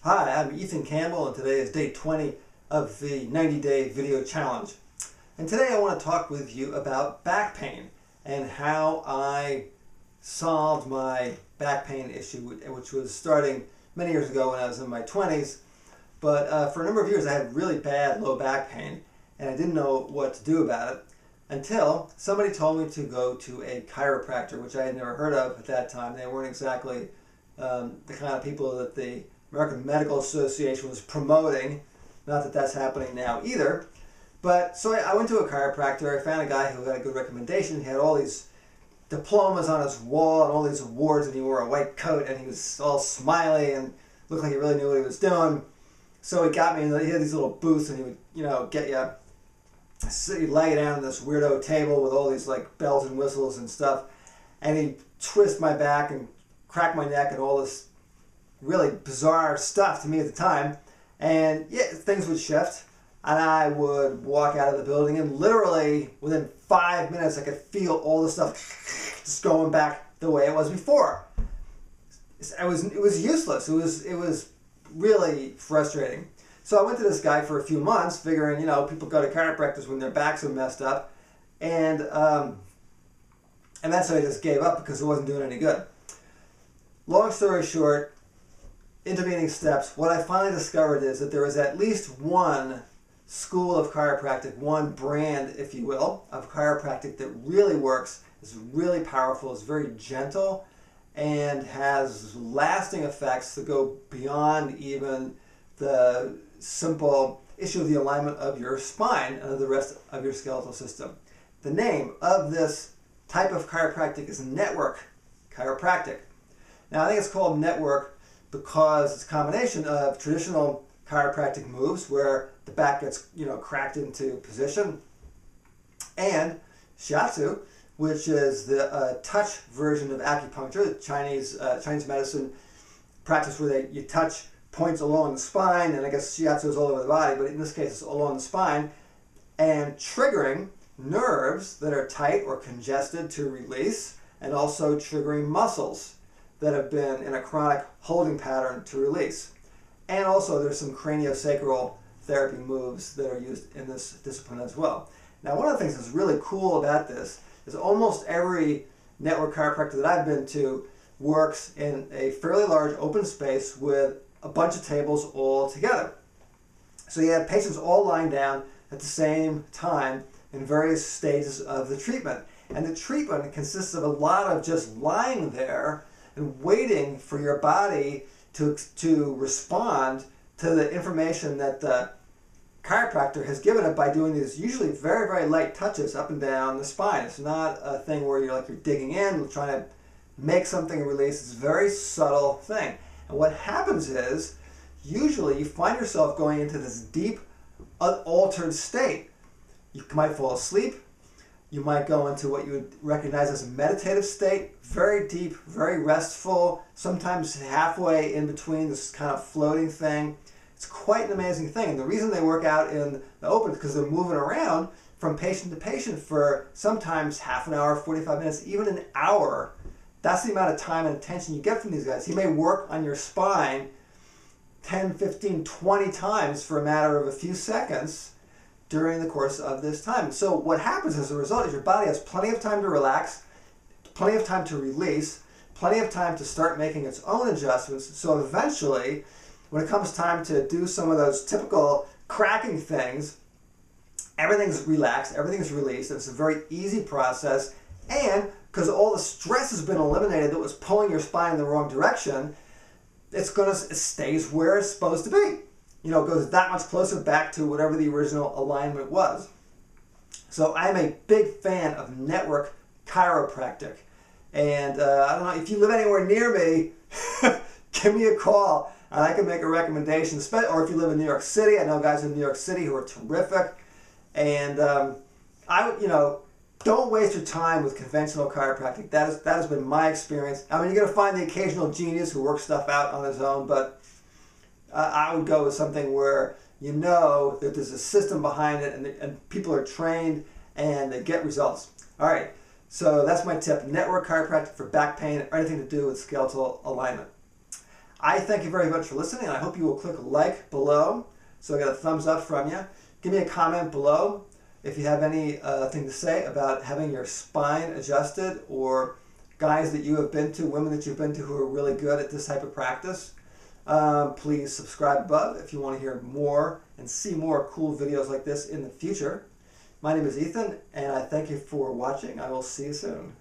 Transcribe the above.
Hi, I'm Ethan Campbell, and today is day 20 of the 90-day video challenge. And today I want to talk with you about back pain and how I solved my back pain issue, which was starting many years ago when I was in my 20s. But for a number of years I had really bad low back pain, and I didn't know what to do about it until somebody told me to go to a chiropractor, which I had never heard of at that time. They weren't exactly the kind of people that the American Medical Association was promoting. Not that that's happening now either. But so I went to a chiropractor. I found a guy who had a good recommendation. He had all these diplomas on his wall and all these awards, and he wore a white coat, and he was all smiley and looked like he really knew what he was doing. So he got me, and he had these little booths, and he would, get you, he'd lay you down on this weirdo table with all these like bells and whistles and stuff, and he'd twist my back and crack my neck and all this really bizarre stuff to me at the time. And yeah, things would shift, and I would walk out of the building, and literally within 5 minutes I could feel all the stuff just going back the way it was before. It was useless. It was really frustrating. So I went to this guy for a few months, figuring, people go to chiropractors when their backs are messed up, and that's how I just gave up because it wasn't doing any good. Long story short, intervening steps, what I finally discovered is that there is at least one school of chiropractic, one brand, if you will, of chiropractic that really works, is really powerful, is very gentle, and has lasting effects that go beyond even the simple issue of the alignment of your spine and of the rest of your skeletal system. The name of this type of chiropractic is Network Chiropractic. Now, I think it's called Network because it's a combination of traditional chiropractic moves where the back gets, cracked into position, and shiatsu, which is the touch version of acupuncture, the Chinese medicine practice where you touch points along the spine, and I guess shiatsu is all over the body, but in this case it's along the spine, and triggering nerves that are tight or congested to release, and also triggering muscles that have been in a chronic holding pattern to release. And also there's some craniosacral therapy moves that are used in this discipline as well. Now, one of the things that's really cool about this is almost every network chiropractor that I've been to works in a fairly large open space with a bunch of tables all together. So you have patients all lying down at the same time in various stages of the treatment. And the treatment consists of a lot of just lying there and waiting for your body to respond to the information that the chiropractor has given it by doing these usually very, very light touches up and down the spine. It's not a thing where you're digging in, trying to make something release. It's a very subtle thing. And what happens is, usually you find yourself going into this deep, altered state. You might fall asleep. You might go into what you would recognize as a meditative state, very deep, very restful, sometimes halfway in between, this kind of floating thing. It's quite an amazing thing. And the reason they work out in the open is because they're moving around from patient to patient for sometimes half an hour, 45 minutes, even an hour. That's the amount of time and attention you get from these guys. He may work on your spine 10, 15, 20 times for a matter of a few seconds during the course of this time. So what happens as a result is your body has plenty of time to relax, plenty of time to release, plenty of time to start making its own adjustments. So eventually, when it comes time to do some of those typical cracking things, everything's relaxed, everything's released. It's a very easy process. And because all the stress has been eliminated that was pulling your spine in the wrong direction, it stays where it's supposed to be. It goes that much closer back to whatever the original alignment was. So I'm a big fan of Network Chiropractic. And I don't know, if you live anywhere near me, give me a call and I can make a recommendation. Or if you live in New York City, I know guys in New York City who are terrific. And don't waste your time with conventional chiropractic. That has been my experience. I mean, you're going to find the occasional genius who works stuff out on his own, but I would go with something where that there's a system behind it, and people are trained and they get results. All right, so that's my tip. Network chiropractic for back pain or anything to do with skeletal alignment. I thank you very much for listening, and I hope you will click like below so I get a thumbs up from you. Give me a comment below if you have anything to say about having your spine adjusted, or guys that you have been to, women that you've been to who are really good at this type of practice. Please subscribe above if you want to hear more and see more cool videos like this in the future. My name is Ethan, and I thank you for watching. I will see you soon.